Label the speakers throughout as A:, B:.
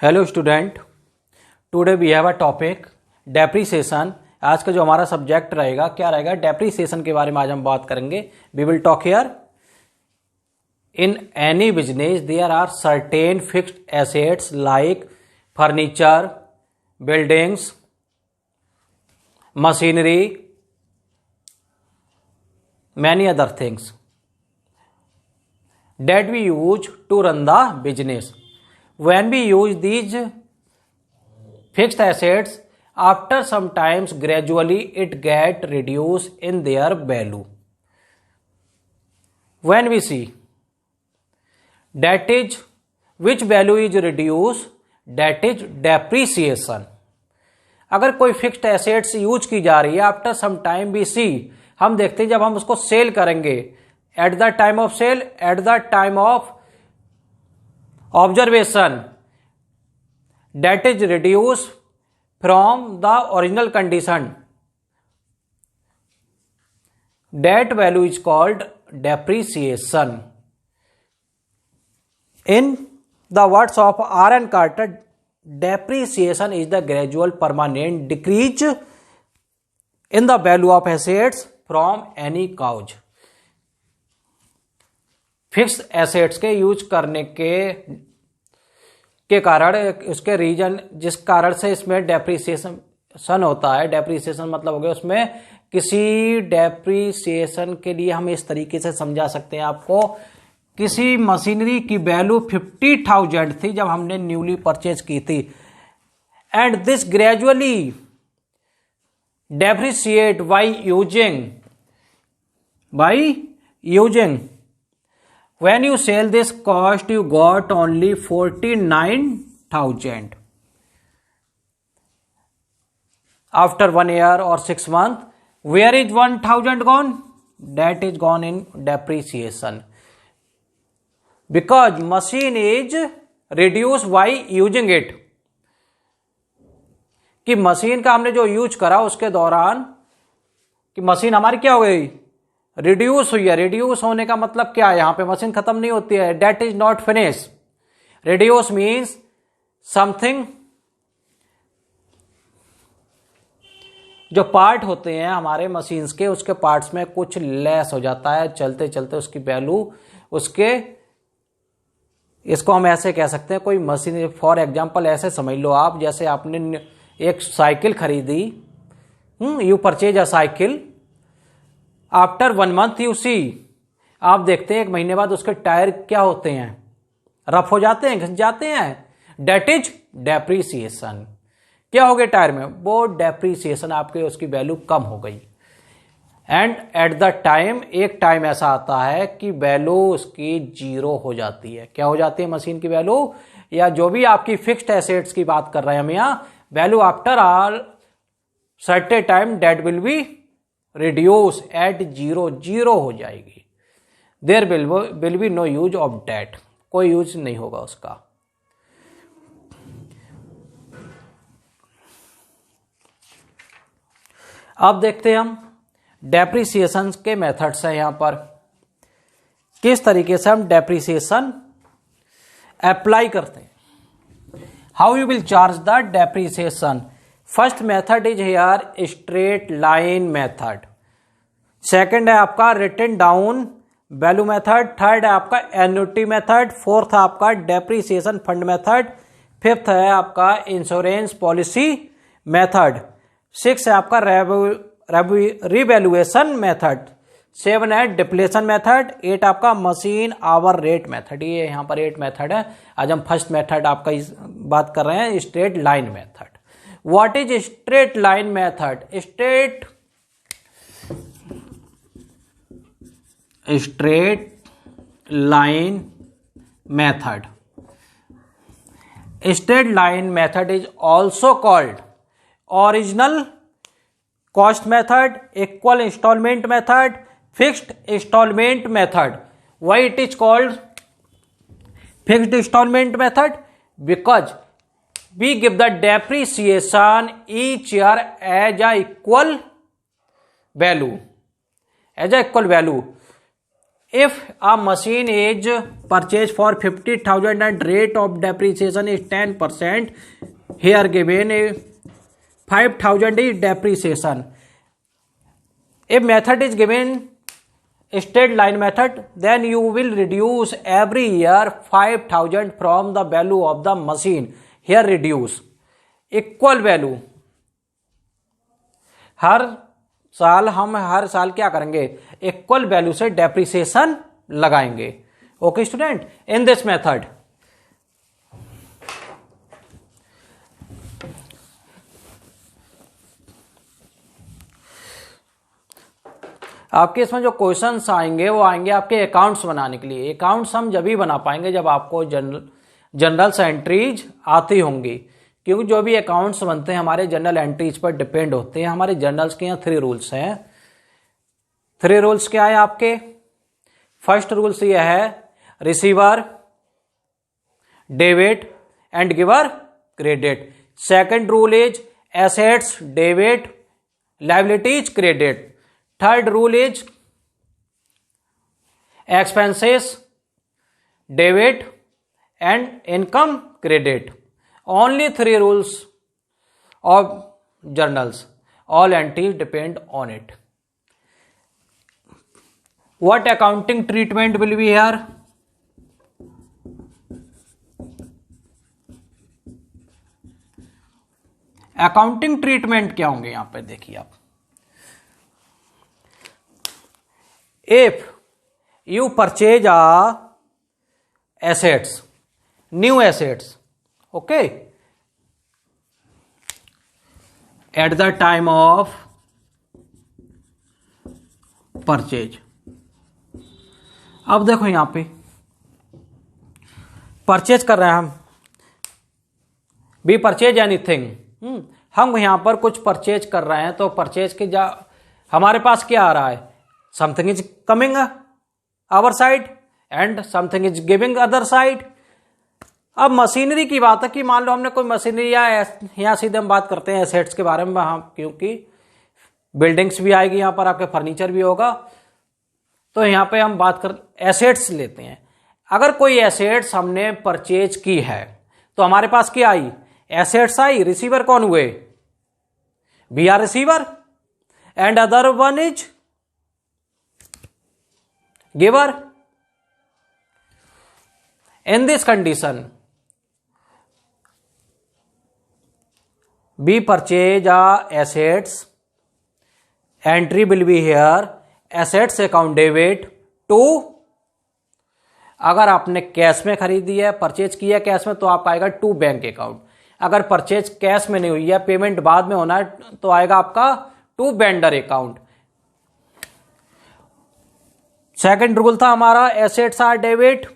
A: Hello student, today we have a topic depreciation. आज का जो हमारा सब्जेक्ट रहेगा क्या रहेगा? डेप्रीसिएशन के बारे में आज हम बात करेंगे। We will talk here in any business there are certain fixed assets like furniture, buildings, machinery, many other things that we use to run the business. When we use these fixed assets, after some times gradually it get reduced in their value. When we see that is which value is reduced, that is depreciation. अगर कोई fixed assets use की जा रही है, after some time we see, हम देखते हैं जब हम उसको सेल करेंगे, at the time of sale, at the time of observation, that is reduce from the original condition, that value is called depreciation. In the words of R N Carter, depreciation is the gradual permanent decrease in the value of assets from any cause. Fix assets के use करने के कारण, उसके reason जिस कारण से इसमें depreciation होता है. डेप्रीसिएशन मतलब हो गया उसमें किसी डेप्रीसिएशन के लिए हम इस तरीके से समझा सकते हैं आपको. किसी मशीनरी की वैल्यू 50,000 थी जब हमने न्यूली परचेज की थी, and this gradually depreciate by using when you sell this cost you got only 49,000 after 1 year or 6 months. Where is 1,000 gone? That is gone in depreciation. Because machine is reduced by using it. कि machine का हमने जो use करा उसके दौरान कि machine हमारी क्या हो गई? रिड्यूस हुई है. रिड्यूस होने का मतलब क्या है? यहां पे मशीन खत्म नहीं होती है. That is not finish. Reduce means something, जो पार्ट होते हैं हमारे मशीन्स के, उसके पार्ट्स में कुछ लेस हो जाता है. चलते चलते उसकी वैल्यू, उसके, इसको हम ऐसे कह सकते हैं, कोई मशीन, फॉर एग्जांपल ऐसे समझ लो आप, जैसे आपने एक साइकिल खरीदी, you purchase a cycle, after 1 month you see, आप देखते हैं 1 महीने बाद उसके टायर क्या होते हैं? रफ हो जाते हैं, घिस जाते हैं. That is depreciation. क्या हो गया टायर में? वो डेप्रीसिएशन, आपके उसकी वैल्यू कम हो गई. एंड एट द टाइम, एक टाइम ऐसा आता है कि वैल्यू उसकी 0 हो जाती है. क्या हो जाती है मशीन की वैल्यू, या जो भी आपकी फिक्स्ड एसेट्स की बात कर रहे हैं हम यहां, value after all certain time that will be reduce at 0 हो जाएगी. There will be no use of that. कोई यूज नहीं होगा उसका. अब देखते हैं हम डेप्रीसिएशन के मेथड्स हैं. यहां पर किस तरीके से हम डेप्रीसिएशन अप्लाई करते हैं. How you will charge the depreciation. First method is here straight line method. Second है आपका written down value method. Third है आपका एन्युटी मेथड. फोर्थ है आपका डेप्रीसिएशन फंड मेथड. फिफ्थ है आपका इंश्योरेंस पॉलिसी मेथड. 6 है आपका रिवैल्यूएशन मेथड. 7 है डिप्लेशन मेथड. 8 आपका मशीन आवर रेट मेथड. ये यहां पर 8 मेथड है. आज हम फर्स्ट मेथड आपका बात कर रहे हैं, straight line method. What is straight line method? Straight line method. Straight line method is also called original cost method, equal instalment method, fixed instalment method. Why it is called fixed instalment method? Because we give the depreciation each year as a equal value. If a machine is purchased for 50,000 and rate of depreciation is 10%, here given a 5,000 is depreciation. If method is given straight line method, then you will reduce every year 5,000 from the value of the machine. Here reduce equal value. हर साल क्या करेंगे, equal value से depreciation लगाएंगे. Okay student, in this method आपके इसमें जो questions आएंगे वो आएंगे आपके अकाउंट्स बनाने के लिए. अकाउंट्स हम जब ही बना पाएंगे जब आपको जनरल एंट्रीज आती होंगी, क्योंकि जो भी अकाउंट्स बनते हैं हमारे जनरल एंट्रीज पर डिपेंड होते हैं. हमारे जर्नल्स के यहाँ 3 रूल्स हैं. 3 रूल्स क्या है आपके? फर्स्ट रूल्स ये है receiver debit and giver credit. Second rule is assets debit liabilities credit. Third rule is expenses debit and income credit. Only 3 rules of journals. All entries depend on it. What accounting treatment will be here? Accounting treatment क्या होंगे यहां पे देखिए आप. If you purchase assets, new assets, okay, at the time of purchase. अब देखो यहां पे परचेज कर रहे हैं हम. B purchase anything. हम यहां पर कुछ परचेज कर रहे हैं तो परचेज के हमारे पास क्या आ रहा है? Something is coming our side and something is giving other side. अब मशीनरी की बात है कि मान लो हमने कोई मशीनरी या यहाँ सीधे हम बात करते हैं एसेट्स के बारे में. हाँ, क्योंकि बिल्डिंग्स भी आएगी यहाँ पर, आपके फर्नीचर भी होगा, तो यहाँ पे हम बात कर एसेट्स लेते हैं. अगर कोई एसेट्स हमने परचेज की है तो हमारे पास क्या आई? Assets I. रिसीवर कौन हुए? We are receiver and other one is giver. In this condition we purchase assets, entry will be here assets account debit to. अगर आपने कैश में खरीदी है, परचेज किया कैश में, तो आपका आएगा टू बैंक अकाउंट. अगर परचेज कैश में नहीं हुई है, पेमेंट बाद में होना है, तो आएगा आपका to vendor account. Second rule था हमारा assets are debit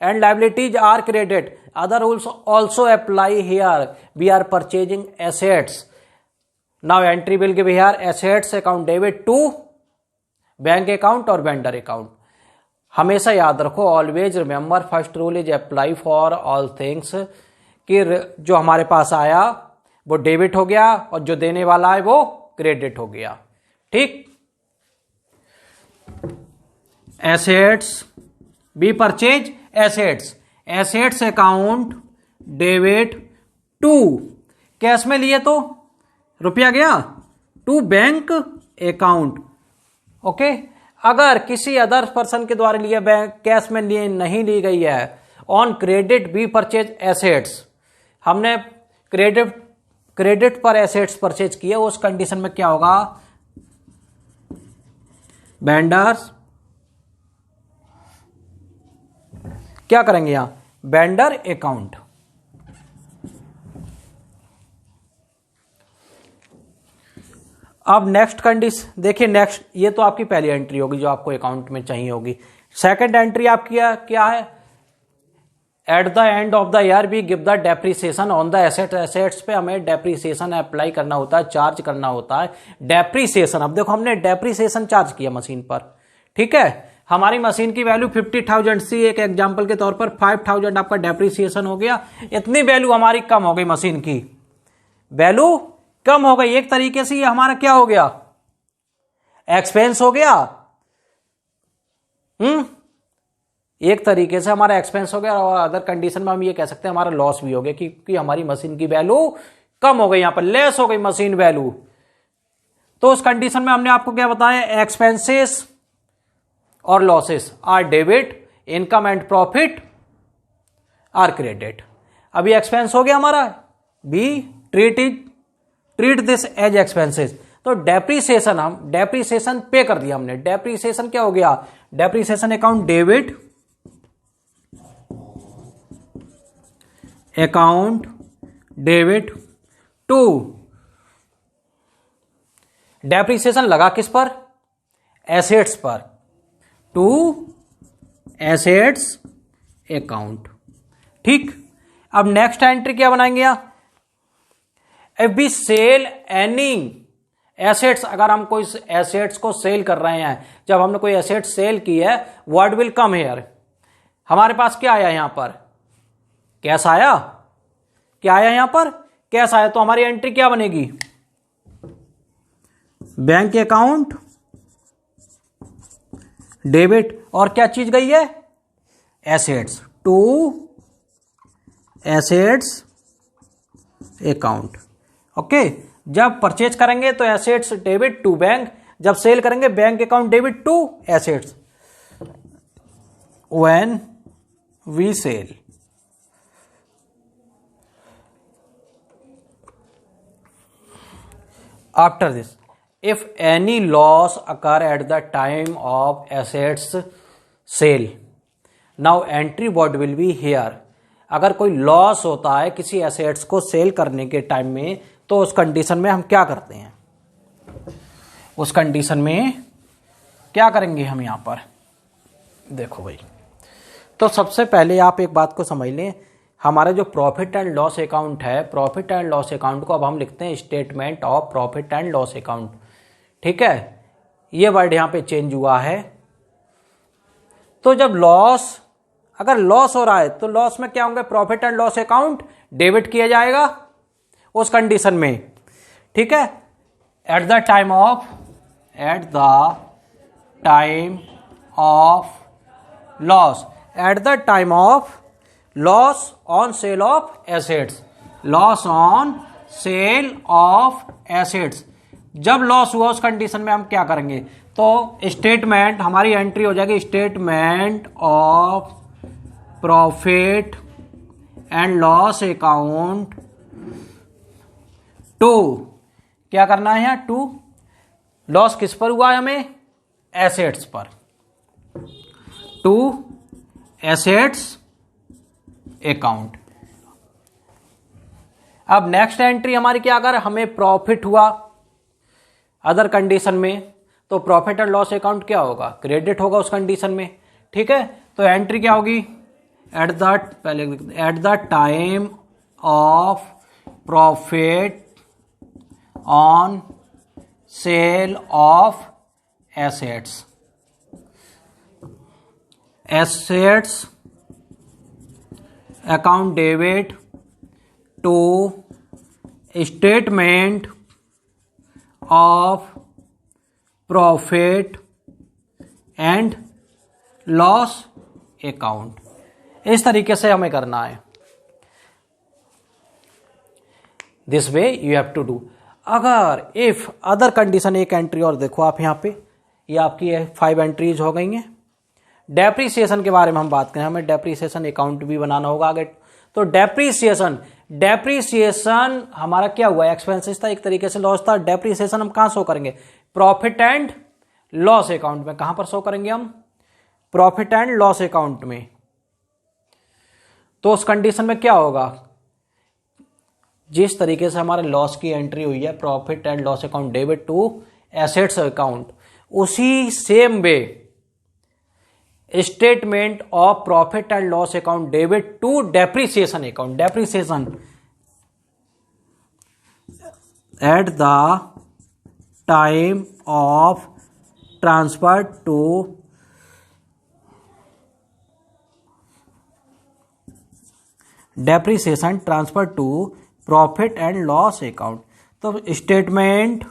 A: and liabilities are credit. Other rules also apply here. We are purchasing assets. Now entry will give here assets account debit to bank account or vendor account. हमेशा याद रखो, always remember first rule is apply for all things, कि जो हमारे पास आया वो debit हो गया और जो देने वाला है वो क्रेडिट हो गया. ठीक. Assets we purchase assets account debit to. Cash में लिए तो रुपया गया टू बैंक अकाउंट. ओके. अगर किसी अदर पर्सन के द्वारा लिया बैंक कैश में लिए नहीं ली गई है, on credit B purchase assets. हमने क्रेडिट पर एसेट्स परचेज किए, उस कंडीशन में क्या होगा? वेंडर्स क्या करेंगे यहां? Vendor account. अब नेक्स्ट कंडीशन देखिए. नेक्स्ट, ये तो आपकी पहली एंट्री होगी जो आपको अकाउंट में चाहिए होगी. सेकंड एंट्री आपकी क्या है? At the end of the year we give the depreciation on the asset. Assets पे हमें डेप्रिसिएशन अप्लाई करना होता है, चार्ज करना होता है. डेप्रिसिएशन, अब देखो हमने डेप्रिसिएशन चार्ज किया मशीन पर. ठीक है. हमारी मशीन की वैल्यू 50,000 सी. एक एग्जांपल के तौर पर 5,000 आपका डेप्रिसिएशन हो गया. इतनी वैल्यू हमारी कम हो गई, मशीन की वैल्यू कम हो गई. एक तरीके से ये हमारा क्या हो गया? एक्सपेंस हो गया. एक तरीके से हमारा एक्सपेंस हो गया और अदर कंडीशन में हम ये कह सकते हैं हमारा लॉस भी हो गया क्योंकि हमारी मशीन की वैल्यू कम हो गई, यहां पर लेस हो गई मशीन वैल्यू। तो उस कंडीशन में हमने आपको क्या बताया, एक्सपेंसेस और losses are debit, income and profit are credit. अभी एक्सपेंस हो गया हमारा, we treat this as expenses. तो डेप्रीसिएशन, हम डेप्रीसिएशन पे कर दिया हमने। डेप्रीसिएशन क्या हो गया, depreciation account debit, account debit to, depreciation लगा किस पर, एसेट्स पर, टू एसेट्स अकाउंट। ठीक, अब नेक्स्ट एंट्री क्या बनाएंगे यहां, if we sell any assets, अगर हम कोई एसेट्स को सेल कर रहे हैं, जब हमने कोई एसेट सेल की है, व्हाट विल कम हियर, हमारे पास क्या आया यहां पर, कैश आया, क्या आया यहां पर, कैश आया। तो हमारी एंट्री क्या बनेगी, बैंक अकाउंट डेबिट, और क्या चीज गई है, assets, to assets account. Okay, जब परचेज करेंगे तो एसेट्स डेबिट टू बैंक, जब सेल करेंगे bank account debit to assets. When we sell, after this, if any loss occur at the time of assets sale, now entry what will be here। अगर कोई loss होता है किसी assets को cell करने के टाइम में, तो उस कंडीशन में हम क्या करते हैं, उस कंडीशन में क्या करेंगे हम यहां पर, देखो भाई। तो सबसे पहले आप एक बात को समझ लें, हमारा जो प्रॉफिट एंड लॉस अकाउंट है, प्रॉफिट एंड लॉस अकाउंट को अब हम लिखते हैं statement of profit and loss account. ठीक है, ये वर्ड यहां पे चेंज हुआ है। तो जब लॉस, अगर लॉस हो रहा है तो लॉस में क्या होंगे, profit and loss account debit किया जाएगा उस कंडीशन में। ठीक है, at the time of loss, eight the time of loss on sale of assets, loss on sale of assets, जब लॉस हुआ उस कंडीशन में हम क्या करेंगे, तो स्टेटमेंट, हमारी एंट्री हो जाएगी statement of profit and loss account to, क्या करना है, टू लॉस किस पर हुआ है हमें, एसेट्स पर, टू एसेट्स अकाउंट। अब नेक्स्ट एंट्री हमारी क्या, अगर हमें प्रॉफिट हुआ अदर कंडीशन में, तो प्रॉफिट एंड लॉस अकाउंट क्या होगा, क्रेडिट होगा उस कंडीशन में। ठीक है, तो एंट्री क्या होगी, at the time of profit on sale of assets, assets account debit to statement of profit and loss account. इस तरीके से हमें करना है, this way you have to do. अगर इफ अदर कंडीशन, एक एंट्री और देखो आप यहां पे, ये आपकी 5 एंट्रीज हो गई हैं। डेप्रीसिएशन के बारे में हम बात करें, हमें डेप्रीसिएशन अकाउंट भी बनाना होगा आगे। तो डेप्रीसिएशन हमारा क्या हुआ, एक्सपेंसेस था, एक तरीके से लॉस था। डेप्रीसिएशन हम कहां शो करेंगे, प्रॉफिट एंड लॉस अकाउंट में। कहां पर शो करेंगे हम, प्रॉफिट एंड लॉस अकाउंट में। तो उस कंडीशन में क्या होगा, जिस तरीके से हमारे लॉस की एंट्री हुई है, profit and loss account debit to assets account, उसी same way statement of profit and loss account debit to depreciation account, depreciation at the time of transfer to depreciation transfer to profit and loss account. तो statement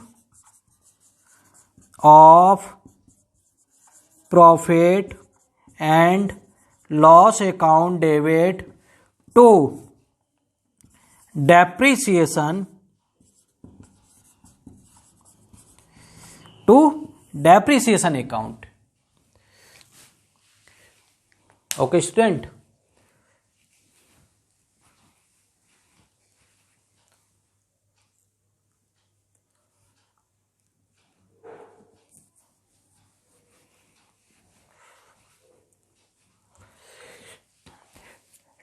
A: of profit and loss account debit to depreciation account. Okay student,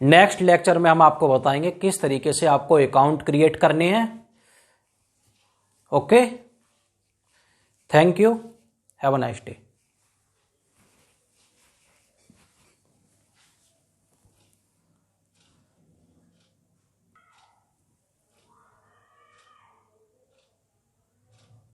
A: next lecture में हम आपको बताएंगे किस तरीके से आपको account create करने हैं। Okay, thank you, have a nice day.